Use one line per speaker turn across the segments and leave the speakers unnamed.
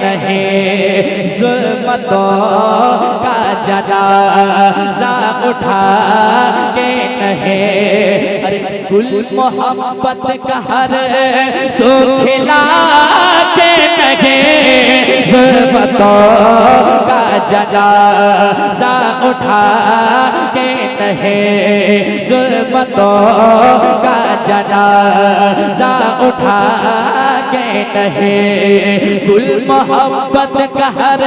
नहीं ज़ुल्मतों का जनाज़ा उठा के नहीं, अरे गुल मोहब्बत का हर सो खिला के नहीं, ज़ुल्मतों का जनाज़ा उठा के नहीं, ज़ुल्मतों का जनाज़ा उठा के नहीं, गुल मोहब्बत का हर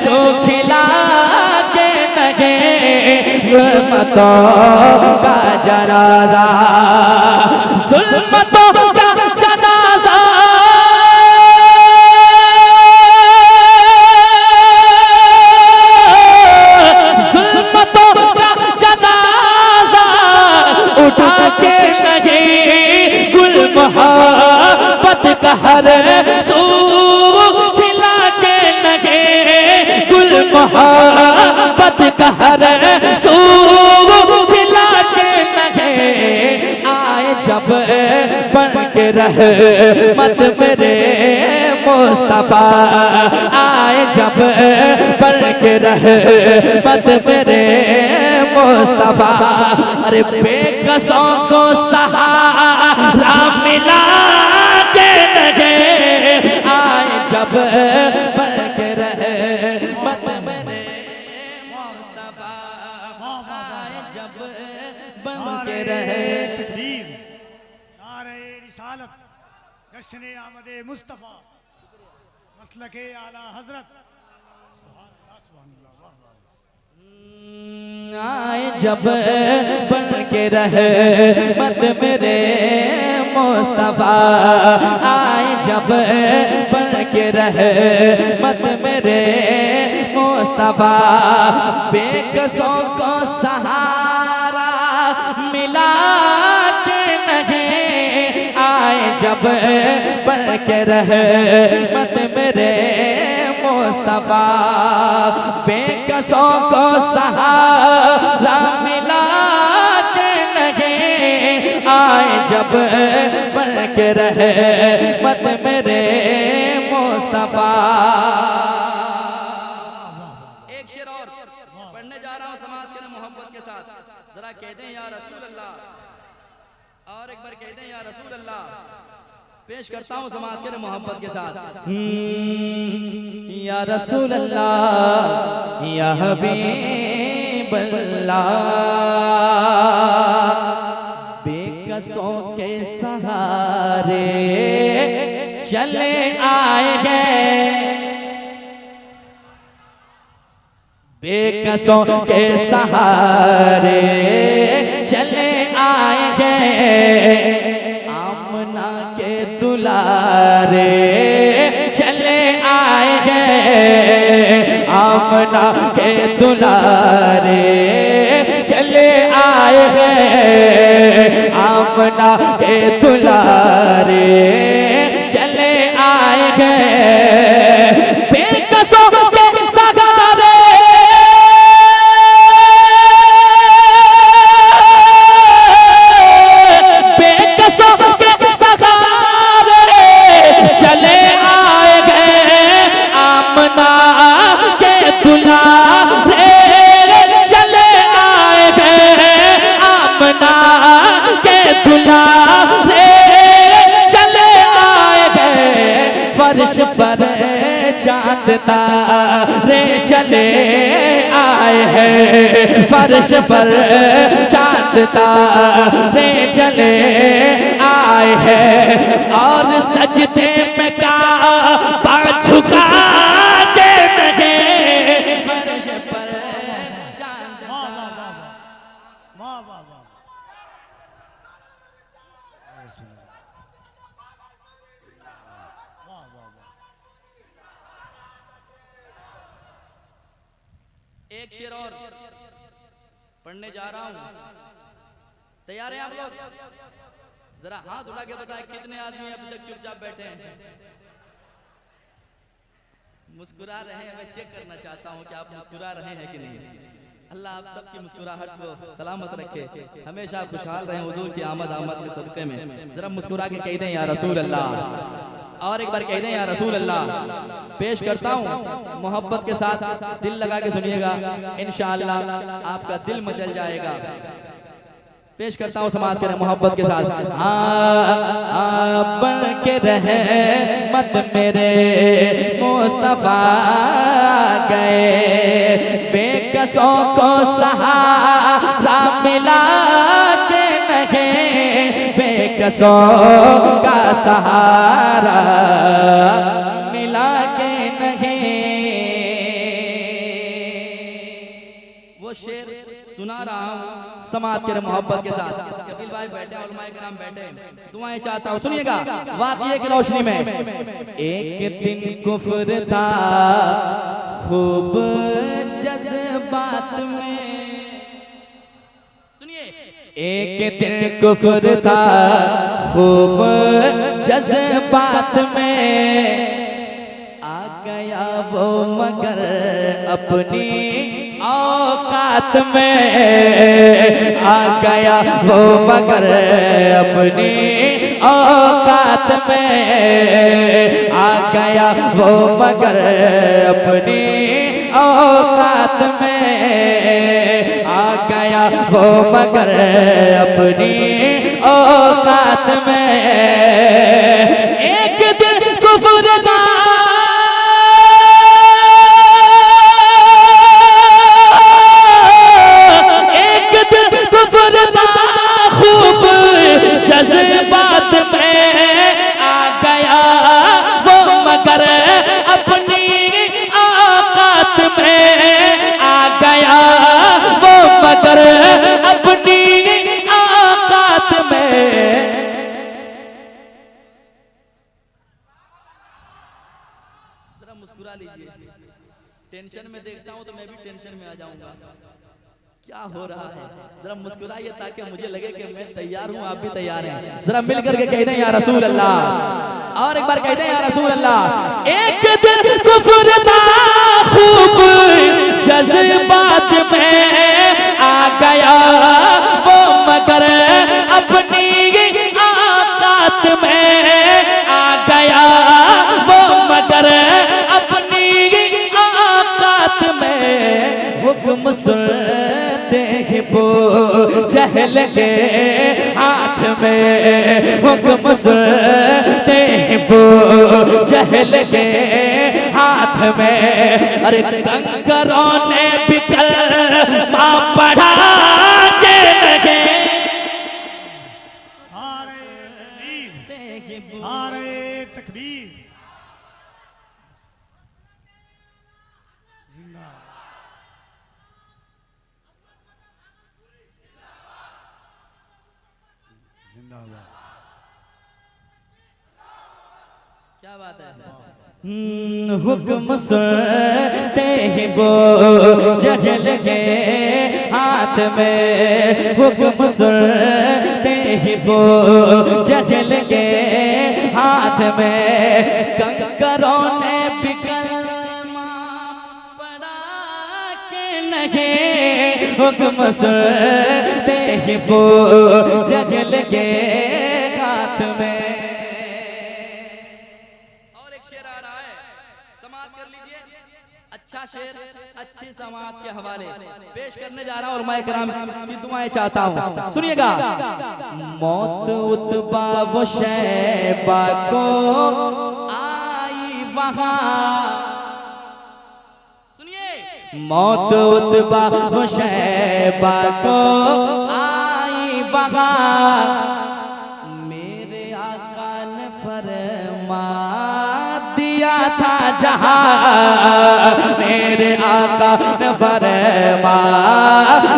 सो खिला के नहीं, ज़ुल्मतों का जनाज़ा, ज़ुल्मतों का जनाज़ा, ज़ुल्मतों का जनाज़ा उठा के नहीं, गुल मोहब्बत का हर सू खिला के नहीं, गुल मोहब्बत का हर सू खिला के नहीं, आए जब बन के रहमत मेरे मुस्तफा, आए जब बन के रहमत मेरे मुस्तफा, अरे बेकसों को सहारा मिला के नहीं, आए जब बन के रहमत मेरे मुस्तफा, आए जब बन के रहे
नारे रिसालत जश्न आमदे मुस्तफा मसलके आला हजरत
आए जब बन के रहमत मेरे मुस्तफा, आए जब बन के रहमत मेरे मुस्तफा, बेकसों को सहारा मिला के नहीं, आए जब बन के रहमत मेरे मुस्तफा, बेकसों को सहारा मिला के नहीं, आए जब बन के रहमत मेरे मुस्तफा। एक शेर और पढ़ने जा रहा हूँ समाज के मोहब्बत के साथ, जरा कह दें या रसूल अल्लाह, और एक बार कह दें या रसूल अल्लाह। पेश करता हूँ समाज के मोहब्बत के साथ, या रसूल अल्लाह या हबीब अल्लाह, बेकसों के सहारे चले आए हैं, बेकसों के सहारे चले आए हैं, आमना के दुलारे चले आए हैं, आमना के दुलारे चले आए हैं, आमना के दुलारे चले आए हैं, बेकसों के सहारे चले आए गए, आमना के दुलारे चले आए गए, आमना के दुलारे चले आए गए, फर्श पर चांद तारे चले आए हैं, फर्श पर चांद तारे चले आए हैं, और सजदे में काबा झुका के नहीं, फर्श पर चांद एक शेर और पढ़ने जा रहा हूं, तैयार हैं आप लोग? जरा हाथ उठा के बताएं कितने आदमी अभी तक चुपचाप बैठे हैं? मुस्कुरा रहे हैं, मैं चेक करना चाहता हूं कि आप मुस्कुरा रहे हैं कि नहीं। अल्लाह आप सबकी मुस्कुराहट को सलामत रखे, हमेशा खुशहाल रहें हुजूर की आमद के सदक़े में। जरा मुस्कुरा के कह दें या रसूल अल्लाह। और एक बार कह दें या रसूल अल्लाह। पेश करता हूँ मोहब्बत के साथ, दिल लगा के सुनिएगा, इंशाअल्लाह आपका दिल मचल जाएगा। पेश करता हूँ समाज के मोहब्बत के साथ। बन के रहे मत मेरे मुस्तफा गए, बेकसों को सहारा मिला के नहीं, बेकसों का सहारा मिला के नहीं। वो शेर सुना रहा हूँ समाज के मोहब्बत के साथ। कफील भाई बैठे, उलमाए किराम बैठे, दुआएं चाहता हूँ, सुनिएगा वाक़िए की रोशनी में। एक दिन कुफ्र था खूब जज्बात में, सुनिए, एक दिन कुफ्र था खूब जज्बात में, आ गया वो मगर अपनी औकात में, आ गया वो मगर अपनी औकात में, आ गया वो मगर अपनी औकात में, आ गया वो मगर अपनी औकात में। एक दिन कुफ्र था जज्बात में, आ गया वो मगर अपनी औकात में, आ गया वो मगर अपनी औकात में। जरा मुस्कुरा लीजिए, टेंशन में देखता हूं तो मैं भी टेंशन में आ जाऊंगा। क्या हो रहा है? जरा मुस्कुराइए ताकि मुझे लगे कि मैं तैयार हूँ, आप भी तैयार हैं। जरा मिल करके कह दें या रसूल अल्लाह, और एक बार कह दें या रसूल अल्लाह। एक दिन कुफ्र था खूब जज्बात में, आ गया वो मगर अपनी औकात में, आ गया वो मगर अपनी औकात में। हुक्म सुनते ही वो जहल के हाथ में, हुक्म सुनते ही वो जहल के हाथ में। अरे कंकरों ने भी कलमा पढ़ा के लगे,
नारे तकबीर,
क्या बात है? हुक्म सुनते ही वो जहल के हाथ में, हुक्म सुनते ही वो जहल के हाथ में। कंकरों ने भी कलमा पढ़ा के नहीं, हुक्म सुनते ही वो जहल के हाथ में। अच्छा शेर अच्छी समाज के हवाले पेश करने जा रहा हूं और मैं कराम की दुआएं चाहता हूं, सुनिएगा। मौत उतबा वो शैबा को आई वहां, सुनिए, मौत उतबा वो शैबा को आई वहां। मेरे आका ने फरमा दिया था जहां, मेरे आका ने फरमा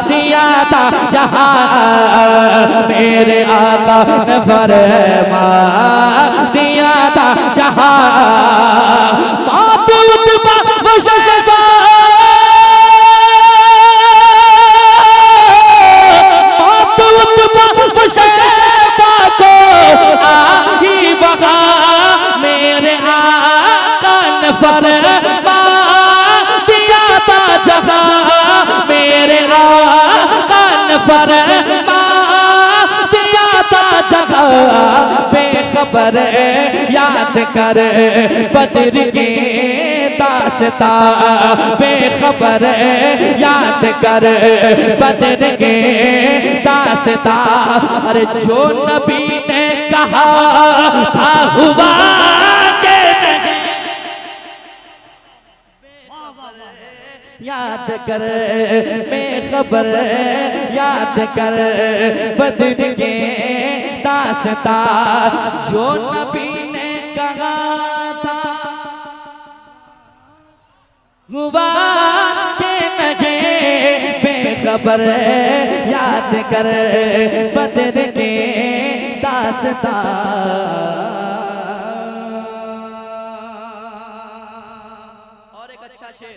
दिया था जहां, मेरे आका ने फरमा दिया था जहां। मौत उतबा वो शैबा, मौत उतबा वो शैबा को आई वहां। मेरे फरमा दिया था जहां, मेरे आका ने फरमा दिया था जहां। बेखबर याद
याद कर बद्र के दास्ता बेखबर याद कर बद्र के दास्ता। अरे जो नबी ने कहा था हुआ के नहीं याद कर बेखबर याद कर बद्र के दास्ता। जो नबी ने कहा था हुआ के नहीं बेखबर याद कर बद्र के दास्ता।
और एक अच्छा शेर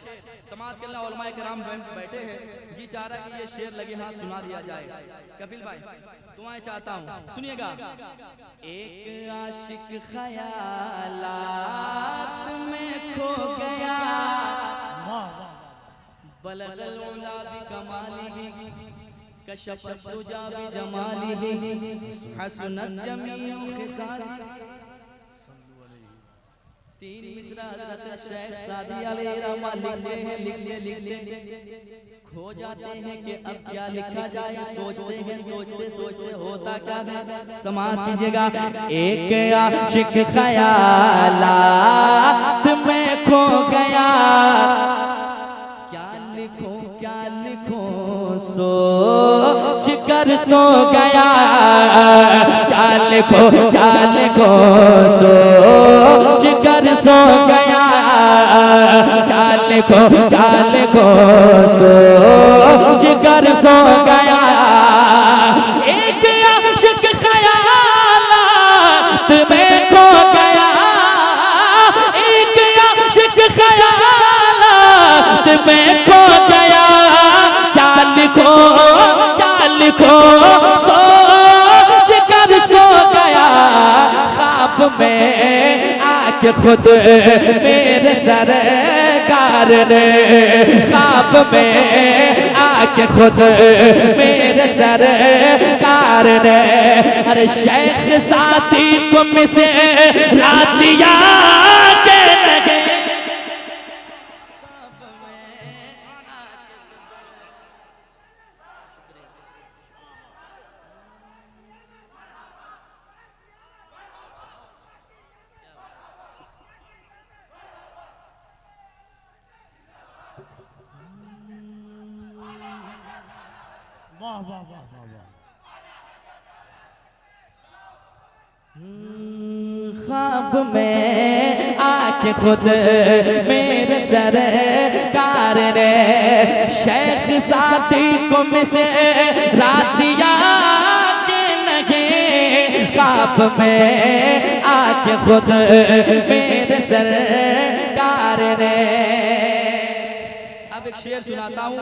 समाज के अल्लाह उलमाए किराम बैठे हैं, जी चाह रहा कि ये शेर लगे हाथ सुना दिया जाए। कपिल भाई दुआएं चाहता हूँ, सुनिएगा। एक आशिक ख्यालात में खो गया बलगल उला भी कमालिही कशफत तुजा भी जमालिही हसनत जमीउ खिसालिही। तीन मिसरा हज़रत शेख सादी अलैहि रहमा लिखते खो जाते हैं कि अब क्या लिखा जाए, सोचते हैं सोचते सोचते होता क्या है। समाज कीजिएगा। एक आशिक ख्यालात में खो गया क्या लिखूं सोच कर सो गया। क्या लिखो सोच कर सो गया। क्या लिखो सोच कर सो गया। एक आशिक ख्यालात में खो गया। एक आशिक ख्यालात में खो गया। क्या लिखो सोच कर सो गया। ख्वाब में आके खुद मेरे सरकार ने ख्वाब में आके खुद मेरे सरकार ने अरे शेख साथी को मिसे रात दिया के लगे।
वाह वाह वाह वाह वाह।
ख्वाब में आके खुद मेरे सरकार ने शेख साथी को मिसे रात दिया के लगे। ख्वाब में आके खुद मेरे सरकार ने। अब एक शेर सुनाता हूँ।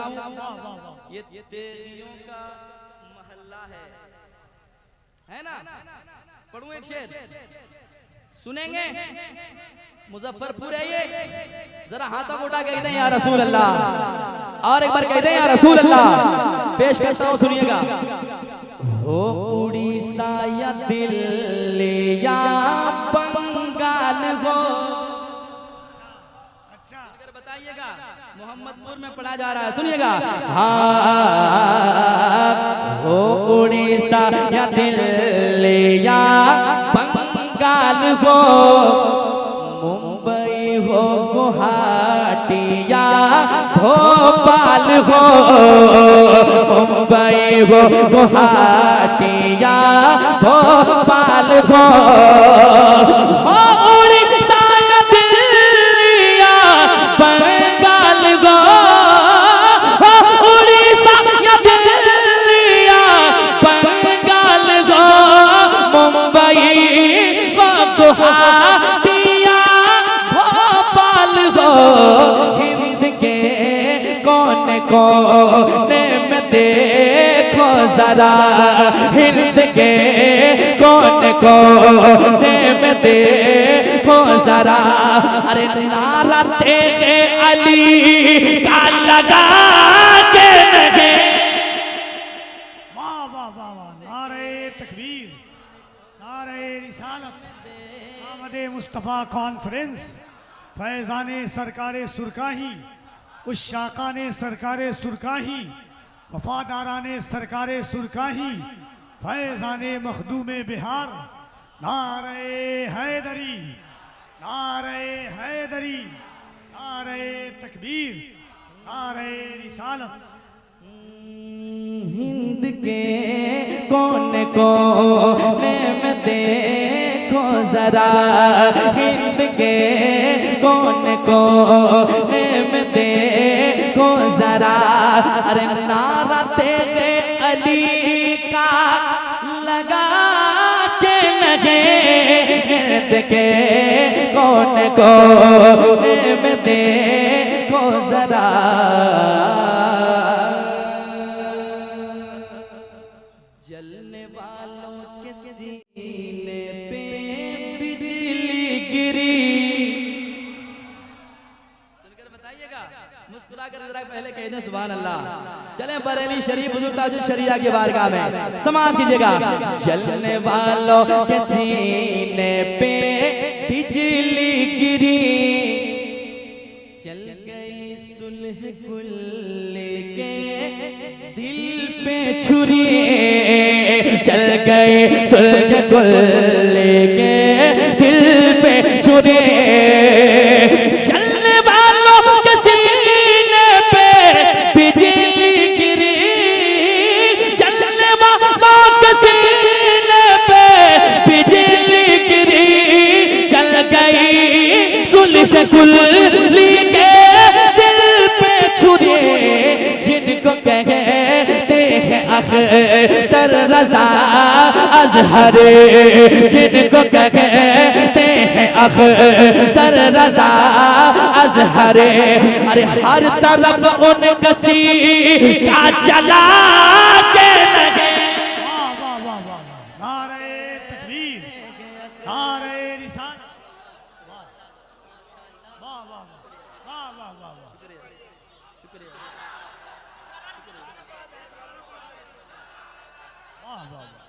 ये तेरियों का महल्ला है ना। पढ़ूं एक शेर, सुनेंगे। मुजफ्फरपुर है ये, जरा हाथों को उठा के कहते हैं या रसूल अल्लाह। और एक बार कहते हैं या रसूल अल्लाह। पेश करता हूँ, सुनिएगा। हो उड़ीसा या दिल्ली या बंगाल हो, बताइएगा। मोहम्मदपुर में पढ़ा जा रहा है, सुनिएगा। हाँ हो उड़ीसा या दिल्ली या बंगाल हो, मुंबई हो गुवाहाटी या भोपाल हो, मुंबई हो गुवाहाटी या भोपाल हो। भोपाल हो, हिंद के कोने कोने में देखो जरा, हिंद के कोने कोने में देखो जरा। अरे नारा तेरे अली का लगा के लगे।
वाह वाह वाह वाह। नारे तकबीर, नारे रिसालत, आमदे मुस्तफ़ा कॉन्फ्रेंस फैज़ाने सरकारे सुरकाही, उस शाकाने सरकारे सुरकाही, वफादाराने सरकारे सुरकाही, फैज़ाने मखदूमे बिहार, नारे हैदरी, नारे हैदरी, नारे तकबीर, नारे रिसालत।
हिंद के कोने कोने में देखो जरा, हिंद के कोने कोने में देखो जरा, अरे नारा तेरे अली का लगा के लगे, हिंद के कोने कोने में देखो जरा। जलने वालों के सीने पे बिजली गिरी, सुनकर बताइएगा, मुस्कुरा कर जरा पहले कह दें सुभान अल्लाह। चलें बरेली शरीफ हुजूर ताजुल शरिया की बारगाह में समाअत कीजिएगा। जलने वालों के सीने पे बिजली गिरी, चल गई सुलह कुल लेके दिल पे छुरी, चल गए सुलह कुल लेके दिल पे छुरी। चलने वालों के सीने पे बिजली गिरी, चलने वालों के सीने पे बिजली गिरी, चल गई सुलह कुल लेके दिल पे छुरी। जिनको कहते हैं अख्तर रज़ा अज़हर, जिनको कहते हैं अख्तर रज़ा अज़हर, अरे हर तरफ उनका सीना चला के लगे।
वाह वाह वाह वाह वाह, नारे तकबीर, नारे रिसालत। वाह वाह वाह वाह वाह वाह वाह। वाह वाह वाह।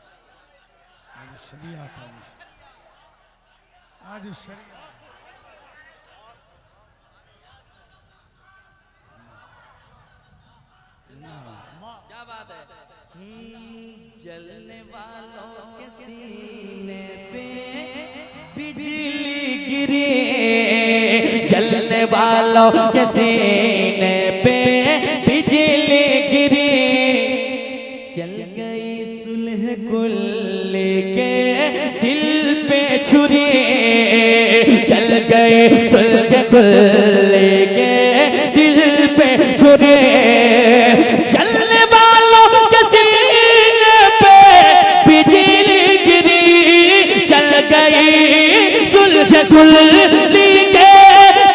आज शरिया का आज शरिया
क्या बात है। जलने वालों के सीने पे बिजली गिरी, जलने वालों के सीने पे बिजली गिरी, चल गई सुलह कुल लेके दिल पे छुरी, चल गई सुलह कुल लेके दिल पे छुरी। चलने वालों के सीने पे बिजली गिरी, चल गई सुलह कुल लेके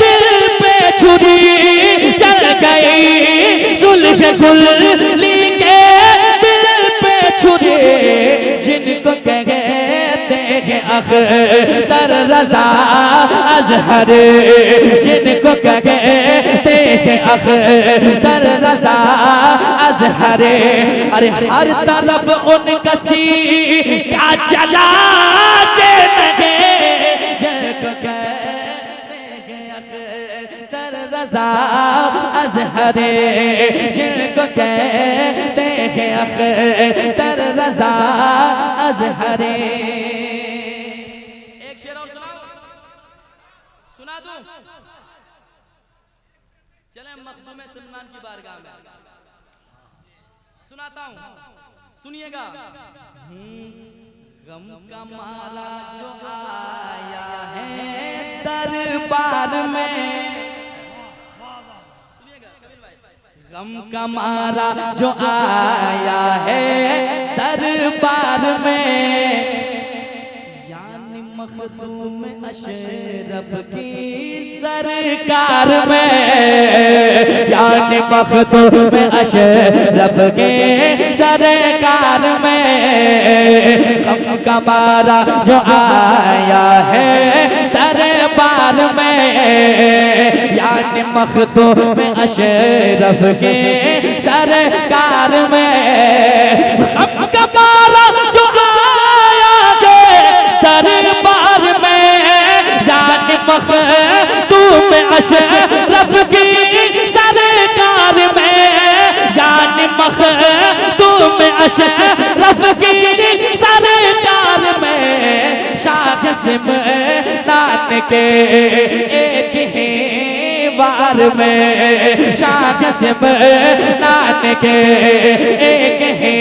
दिल पे छुरी, चल गई सुलह कुल लेके दिल पे छुरी। जिनको कहते हैं अख्तर रज़ा अज़हर, जिनको कहते हैं अख्तर रज़ा अज़हर, अरे हर तरफ उनका सीना चला के लगे। जिनको कहते हैं अख्तर रज़ा अज़हर, जिनको कहते हैं अख्तर रज़ा अज़हर। एक शेर और सुनाओ, सुना दूं? चलें मखदूम सुल्तान की बारगाह में सुनाता हूं, सुनिएगा। गम का माला जो आया है दरबार में, सुनिएगा कबीर भाई। गम का मारा जो आया है दरबार में, यानी मखदूम अशरफ की सरकार में, यानी मखदूम अशरफ के सरकार में। गम का मारा जो आया है दरबार में, यानी मखदूम अशरफ के सरकार में। गम का मारा जो आया है दरबार में,
मखदूम अशरफ की सरकार में, जान मखदूम अशरफ की सरकार में, शाख सिमरान के एक ही बार में, शाख सिमरान के एक ही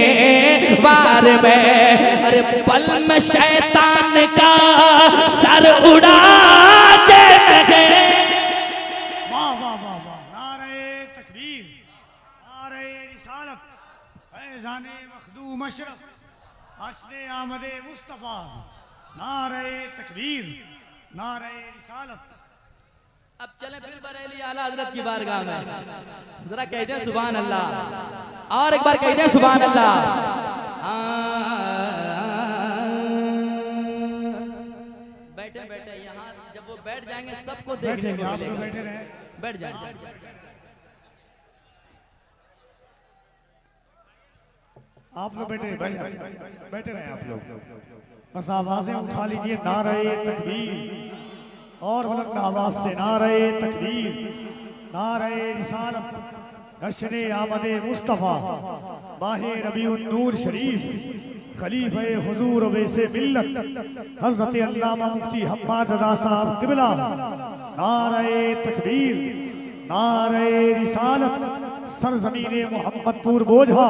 बार में, अरे पल में शैतान का सर उड़ा के लगे।
वाह वाह वाह वाह, नारे तकबीर, नारे रिसालत, फैज़ाने मखदूम अशरफ, हस्ने आमदे मुस्तफ़ा, नारे तकबीर, नारे रिसालत।
अब चलें फिर बरेली आला हजरत की बारगाह में, जरा कह दें सुभान अल्लाह, और एक बार कह दें सुभान अल्लाह। बैठे बैठे यहाँ जब वो बैठ जाएंगे सबको देखने को
आप लोग
मिलेगा।
बैठे रहे,
बैठ जाए।
आप लोग बैठे रहे, बैठे रहे आप लोग, बस आवाजें उठा लीजिए, नारे तकबीर, और बुलंद आवाज से नारे तकबीर, नारे रिसालत, नश्रे आमदे मुस्तफ़ा, माहे रबीउन नूर शरीफ, खलीफे हुजूर वैसे मिल्लत, हज़रत अल्लामा मुफ्ती हम्माद रज़ा साहब क़िबला, नारे तकबीर, नारे रिसालत, सरजमीने मोहम्मदपुर बोझा,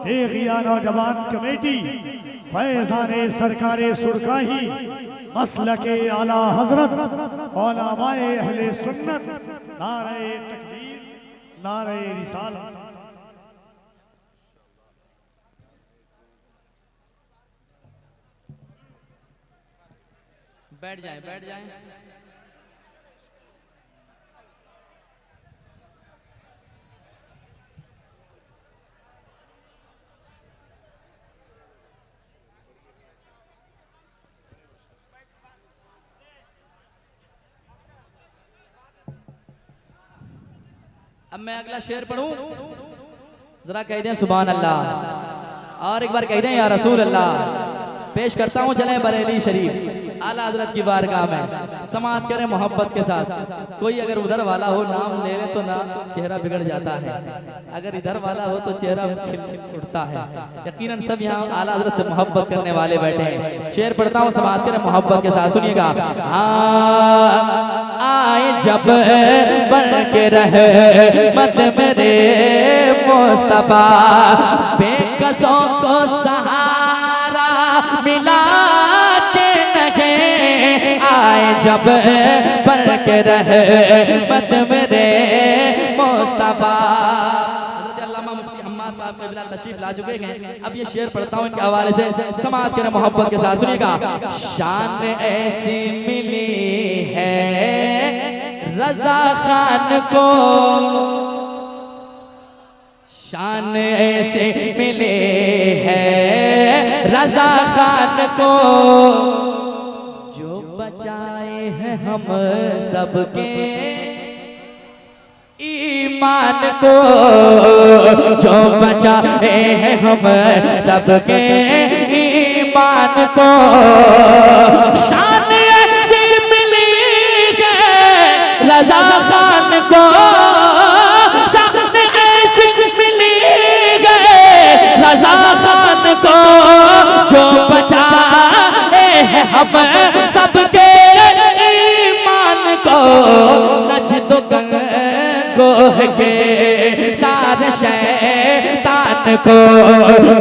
तेगिया नौजवान कमेटी, फैज़ाने सरकारे सुरकाही, मसलके आला हजरत, उलमाए अहले सुन्नत, नारे तकबीर, नारे रिसालत।
बैठ जाए, बैठ जाए। अब मैं अगला शेर पढ़ूं, जरा कह दें सुभान अल्लाह, और एक बार कह दें या रसूल अल्लाह। पेश करता हूँ चलें बरेली शरीफ आला हजरत की बारगाह में, समात करें मोहब्बत के साथ। कोई अगर उधर वाला हो नाम ले ले तो ना चेहरा बिगड़ जाता है, अगर इधर वाला हो तो चेहरा खिल उठता है। यकीनन सब यहाँ आला हजरत से मोहब्बत करने वाले बैठे हैं। शेर पढ़ता हूँ, समात करें मोहब्बत के साथ, सुनिएगा। आए जब बन के रहे मत मेरे मुस्तफा, बेकसों को सहारा मिला के नगे, आए जब बन के रहे मत मेरे मुस्तफा। तशरीफ ला चुके हैं, अब ये शेर पढ़ता हूँ इनके हवाले से, समात करें मोहब्बत के साथ, सुनिएगा। शान ऐसी मिली है रजा खान को, शान ऐसे मिले है रजा खान को, जो बचाए हैं हम सबके ईमान को, जो बचाए हैं हम सबके ईमान को। शान ऐसी मिली है रजा खान को, शान ऐसी मिली है रजा खान को, जो बचाए हैं हम सबके ईमान को। नजद गोह के सारे शैतान को,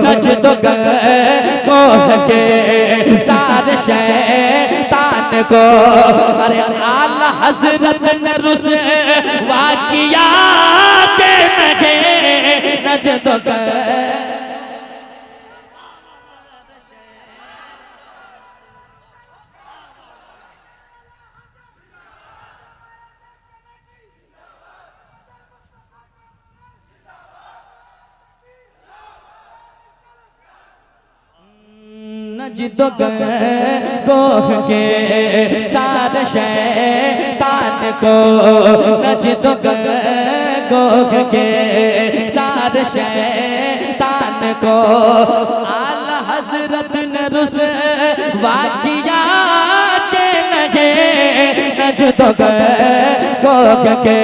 नजद गोह के सारे शैतान को, अरे आला हजरत ने रुसवा किया के नगे, नजद नजदो गोह के सारे शैतान को, नजदो गोह के सारे शैतान को, आला हजरत ने रुसवा किया के नगे,
नजदो को के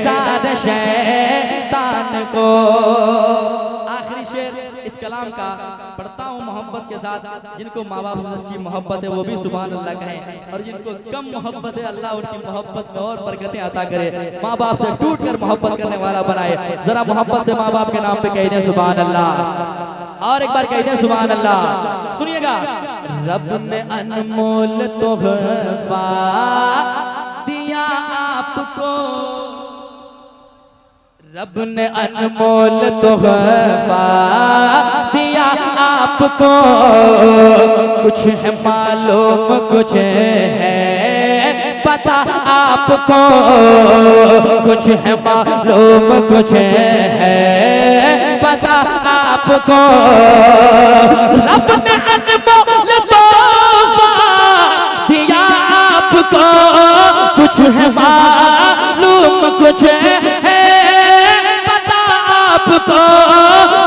सारे शैतान को।
आखिरी शेर इस कलाम का पढ़ता हूँ मोहब्बत के साथ। जिनको माँ बाप से सच्ची मोहब्बत है वो भी सुभान अल्लाह कहें, और जिनको कम मोहब्बत है अल्लाह उनकी मोहब्बत में और बरकतें अता करे, माँ बाप से टूट कर मोहब्बत करने वाला बनाए। जरा मोहब्बत से माँ बाप के नाम पे कह दें सुभान अल्लाह, और एक बार कह दें सुभान अल्लाह। सुनिएगा,
रब ने अनमोल तोहफा दिया आपको, रब ने अनमोल तोहफा दिया आपको। कुछ है मालूम कुछ है पता आपको, कुछ है मालूम कुछ है पता आपको। रब ने अनमोल तोहफा दिया आपको, कुछ है मालूम कुछ है आपको,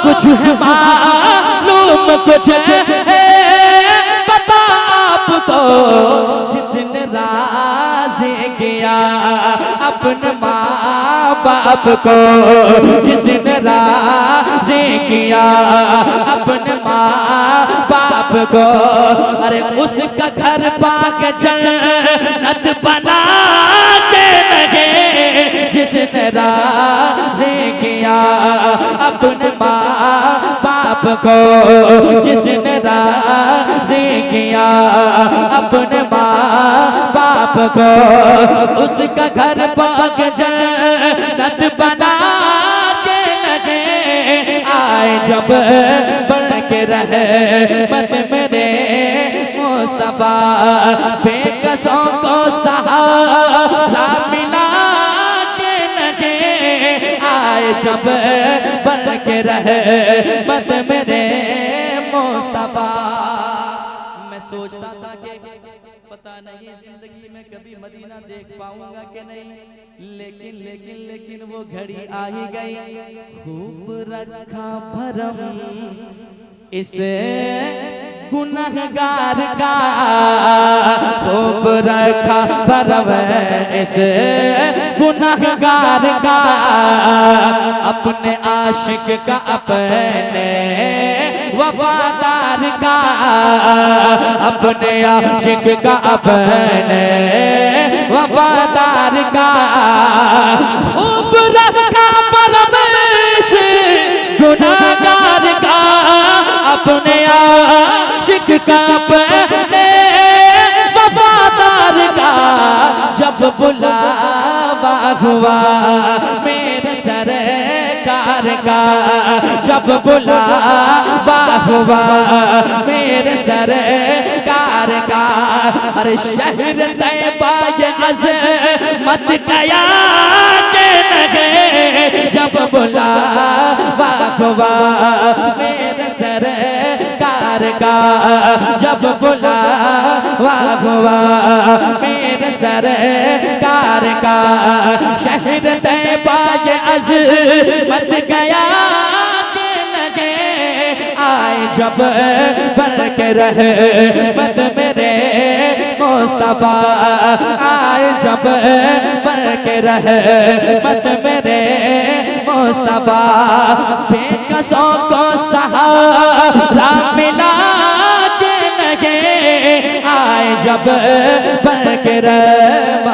कुछ है मालूम कुछ है पता आपको। जिसने राज़ी किया अपने माँ बाप को, जिसने राज़ी किया अपने माँ बाप को, अरे उसका घर पाक जन्नत बना के लगे। जिसने राज़ी किया अपने माँ बाप को, जिसने राज़ी किया अपने माँ बाप को, उसका घर पाक जन्नत बना के लगे। आए जब बढ़ के रहे मत मेरे मुस्तफा, बेकसों को सहारा मिला के लगे। आए जब बढ़ के रहे मत मेरे मुस्तफा।
मैं सोचता था कि पता नहीं जिंदगी में कभी मदीना देख पाऊंगा कि नहीं, लेकिन वो घड़ी आ ही गई। खूब रखा भरम इस गुनहगार का, खूब रखा भरम इस गुनहगार का। अपने आशिक का अपने वफादार का, अपने आशिक का अपने वफादार का। खूब रखा भरम इस गुनहगार का, अपने आशिक का अपने वफादार का। जब बुलावा हुआ मेरे सरकार का, जब बुलावा हुआ मेरे सरकार का। अरे शहर तैयबा ये अज़मत गया के लगे। जब बुलावा हुआ मेरे सरकार का, जब बुलावा हुआ मेरे सरकार का। शहर तैयबा ये अज़मत गया के लगे। आए जब बढ़ के रहे मत मेरे मुस्तफा, आए जब बढ़ के रहे मत मेरे मुस्तफा। बेकसों को सहारा मिला के लगे। आए जब बढ़ के रहे